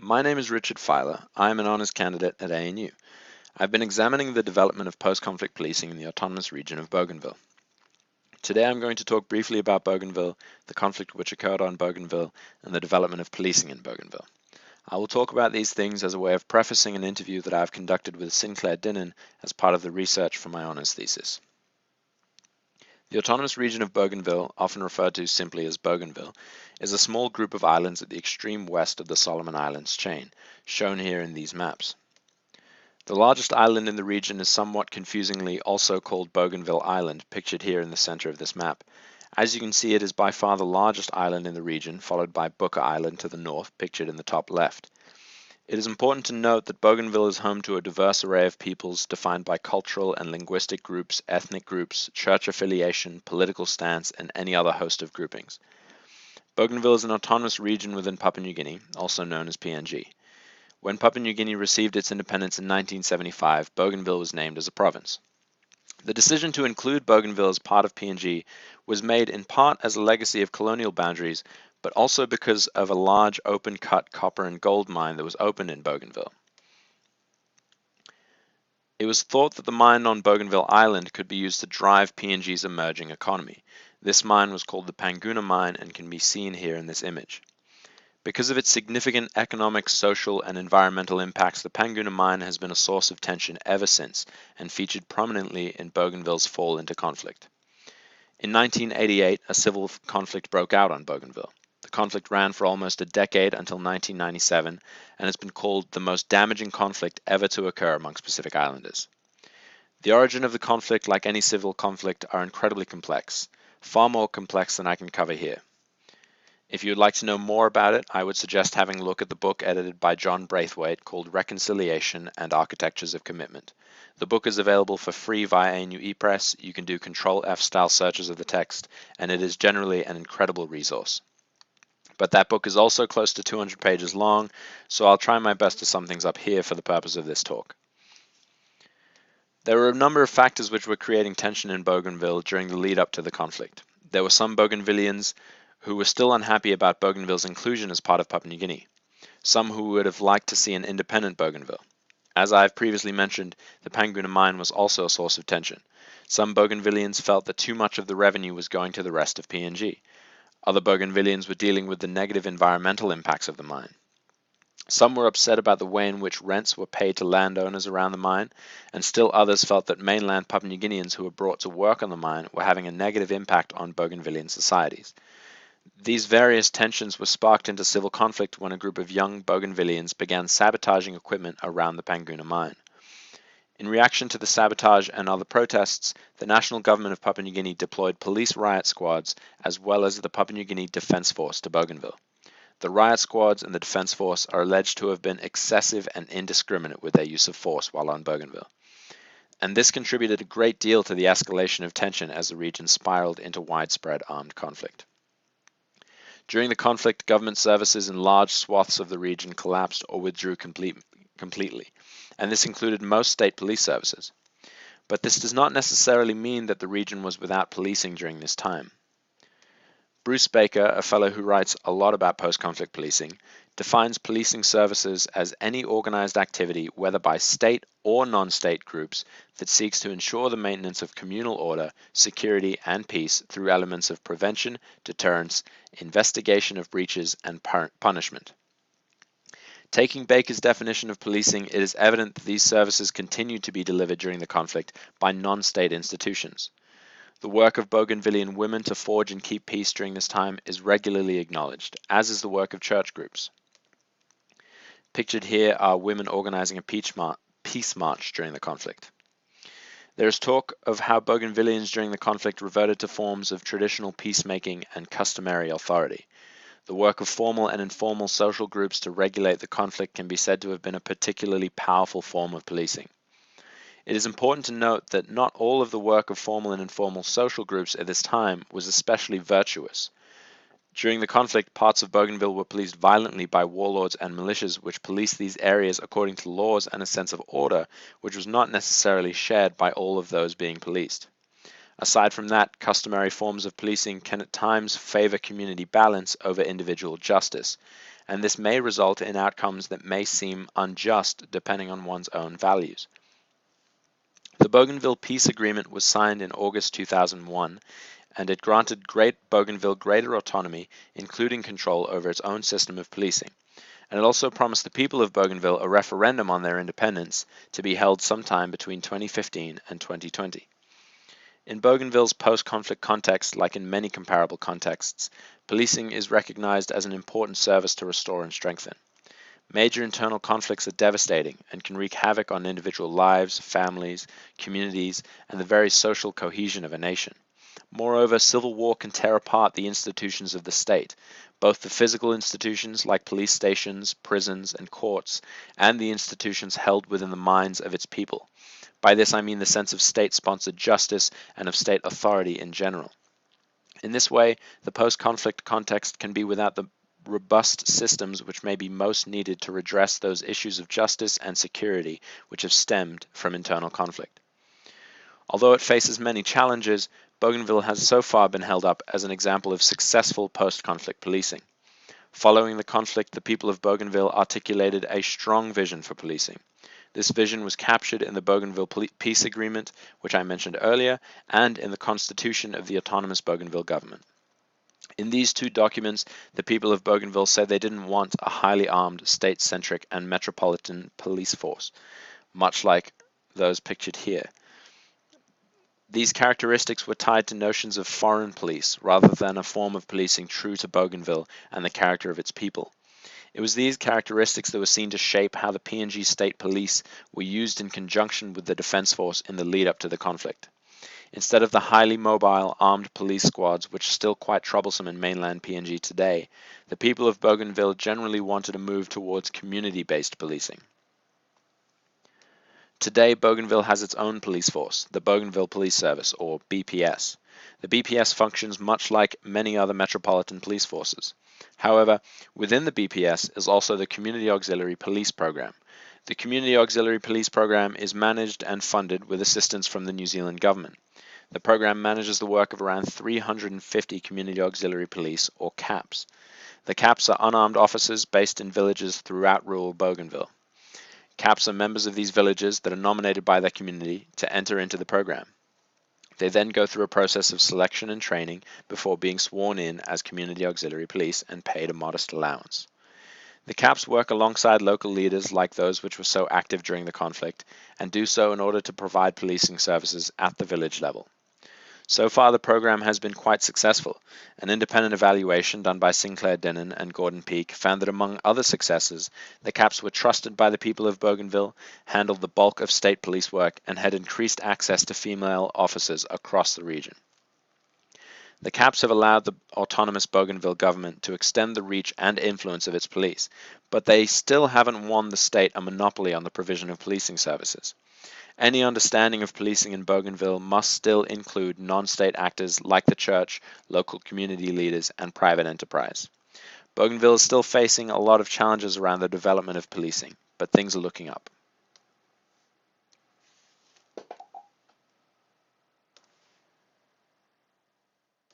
My name is Richard Filer. I am an honours candidate at ANU. I've been examining the development of post-conflict policing in the autonomous region of Bougainville. Today I'm going to talk briefly about Bougainville, the conflict which occurred on Bougainville, and the development of policing in Bougainville. I will talk about these things as a way of prefacing an interview that I have conducted with Sinclair Dinnan as part of the research for my honours thesis. The autonomous region of Bougainville, often referred to simply as Bougainville, is a small group of islands at the extreme west of the Solomon Islands chain, shown here in these maps. The largest island in the region is somewhat confusingly also called Bougainville Island, pictured here in the center of this map. As you can see, it is by far the largest island in the region, followed by Bouka Island to the north, pictured in the top left. It is important to note that Bougainville is home to a diverse array of peoples defined by cultural and linguistic groups, ethnic groups, church affiliation, political stance, and any other host of groupings. Bougainville is an autonomous region within Papua New Guinea, also known as PNG. When Papua New Guinea received its independence in 1975, Bougainville was named as a province. The decision to include Bougainville as part of PNG was made in part as a legacy of colonial boundaries, but also because of a large open-cut copper and gold mine that was opened in Bougainville. It was thought that the mine on Bougainville Island could be used to drive PNG's emerging economy. This mine was called the Panguna mine and can be seen here in this image. Because of its significant economic, social, and environmental impacts, the Panguna mine has been a source of tension ever since and featured prominently in Bougainville's fall into conflict. In 1988, a civil conflict broke out on Bougainville. The conflict ran for almost a decade until 1997 and has been called the most damaging conflict ever to occur amongst Pacific Islanders. The origin of the conflict, like any civil conflict, are incredibly complex, far more complex than I can cover here. If you would like to know more about it, I would suggest having a look at the book edited by John Braithwaite called Reconciliation and Architectures of Commitment. The book is available for free via ANU ePress. You can do Control-F style searches of the text, and it is generally an incredible resource. But that book is also close to 200 pages long, so I'll try my best to sum things up here for the purpose of this talk. There were a number of factors which were creating tension in Bougainville during the lead up to the conflict. There were some Bougainvillians who were still unhappy about Bougainville's inclusion as part of Papua New Guinea, some who would have liked to see an independent Bougainville. As I have previously mentioned, the Panguna mine was also a source of tension. Some Bougainvillians felt that too much of the revenue was going to the rest of PNG. Other Bougainvillians were dealing with the negative environmental impacts of the mine. Some were upset about the way in which rents were paid to landowners around the mine, and still others felt that mainland Papua New Guineans who were brought to work on the mine were having a negative impact on Bougainvillian societies. These various tensions were sparked into civil conflict when a group of young Bougainvillians began sabotaging equipment around the Panguna mine. In reaction to the sabotage and other protests, the national government of Papua New Guinea deployed police riot squads as well as the Papua New Guinea Defence Force to Bougainville. The riot squads and the Defence Force are alleged to have been excessive and indiscriminate with their use of force while on Bougainville. And this contributed a great deal to the escalation of tension as the region spiraled into widespread armed conflict. During the conflict, government services in large swaths of the region collapsed or withdrew completely, and this included most state police services. But this does not necessarily mean that the region was without policing during this time. Bruce Baker, a fellow who writes a lot about post-conflict policing, defines policing services as any organized activity, whether by state or non-state groups, that seeks to ensure the maintenance of communal order, security, and peace through elements of prevention, deterrence, investigation of breaches, and punishment. Taking Baker's definition of policing, it is evident that these services continued to be delivered during the conflict by non-state institutions. The work of Bougainvillian women to forge and keep peace during this time is regularly acknowledged, as is the work of church groups. Pictured here are women organizing a peace march during the conflict. There is talk of how Bougainvillians during the conflict reverted to forms of traditional peacemaking and customary authority. The work of formal and informal social groups to regulate the conflict can be said to have been a particularly powerful form of policing. It is important to note that not all of the work of formal and informal social groups at this time was especially virtuous. During the conflict, parts of Bougainville were policed violently by warlords and militias which policed these areas according to laws and a sense of order which was not necessarily shared by all of those being policed. Aside from that, customary forms of policing can at times favor community balance over individual justice, and this may result in outcomes that may seem unjust depending on one's own values. The Bougainville Peace Agreement was signed in August 2001, and it granted Bougainville greater autonomy, including control over its own system of policing. And it also promised the people of Bougainville a referendum on their independence to be held sometime between 2015 and 2020. In Bougainville's post-conflict context, like in many comparable contexts, policing is recognized as an important service to restore and strengthen. Major internal conflicts are devastating and can wreak havoc on individual lives, families, communities, and the very social cohesion of a nation. Moreover, civil war can tear apart the institutions of the state, both the physical institutions like police stations, prisons, and courts, and the institutions held within the minds of its people. By this I mean the sense of state-sponsored justice and of state authority in general. In this way, the post-conflict context can be without the robust systems which may be most needed to redress those issues of justice and security which have stemmed from internal conflict. Although it faces many challenges, Bougainville has so far been held up as an example of successful post-conflict policing. Following the conflict, the people of Bougainville articulated a strong vision for policing. This vision was captured in the Bougainville Peace Agreement, which I mentioned earlier, and in the Constitution of the Autonomous Bougainville Government. In these two documents, the people of Bougainville said they didn't want a highly armed, state-centric, and metropolitan police force, much like those pictured here. These characteristics were tied to notions of foreign police, rather than a form of policing true to Bougainville and the character of its people. It was these characteristics that were seen to shape how the PNG state police were used in conjunction with the defense force in the lead-up to the conflict. Instead of the highly mobile, armed police squads, which are still quite troublesome in mainland PNG today, the people of Bougainville generally wanted to move towards community-based policing. Today, Bougainville has its own police force, the Bougainville Police Service, or BPS. The BPS functions much like many other metropolitan police forces. However, within the BPS is also the Community Auxiliary Police Program. The Community Auxiliary Police Program is managed and funded with assistance from the New Zealand government. The program manages the work of around 350 Community Auxiliary Police, or CAPs. The CAPs are unarmed officers based in villages throughout rural Bougainville. CAPs are members of these villages that are nominated by their community to enter into the program. They then go through a process of selection and training before being sworn in as Community Auxiliary Police and paid a modest allowance. The CAPs work alongside local leaders like those which were so active during the conflict, and do so in order to provide policing services at the village level. So far, the program has been quite successful. An independent evaluation done by Sinclair Denon and Gordon Peake found that among other successes, the CAPs were trusted by the people of Bougainville, handled the bulk of state police work, and had increased access to female officers across the region. The CAPs have allowed the autonomous Bougainville government to extend the reach and influence of its police, but they still haven't won the state a monopoly on the provision of policing services. Any understanding of policing in Bougainville must still include non-state actors like the church, local community leaders, and private enterprise. Bougainville is still facing a lot of challenges around the development of policing, but things are looking up.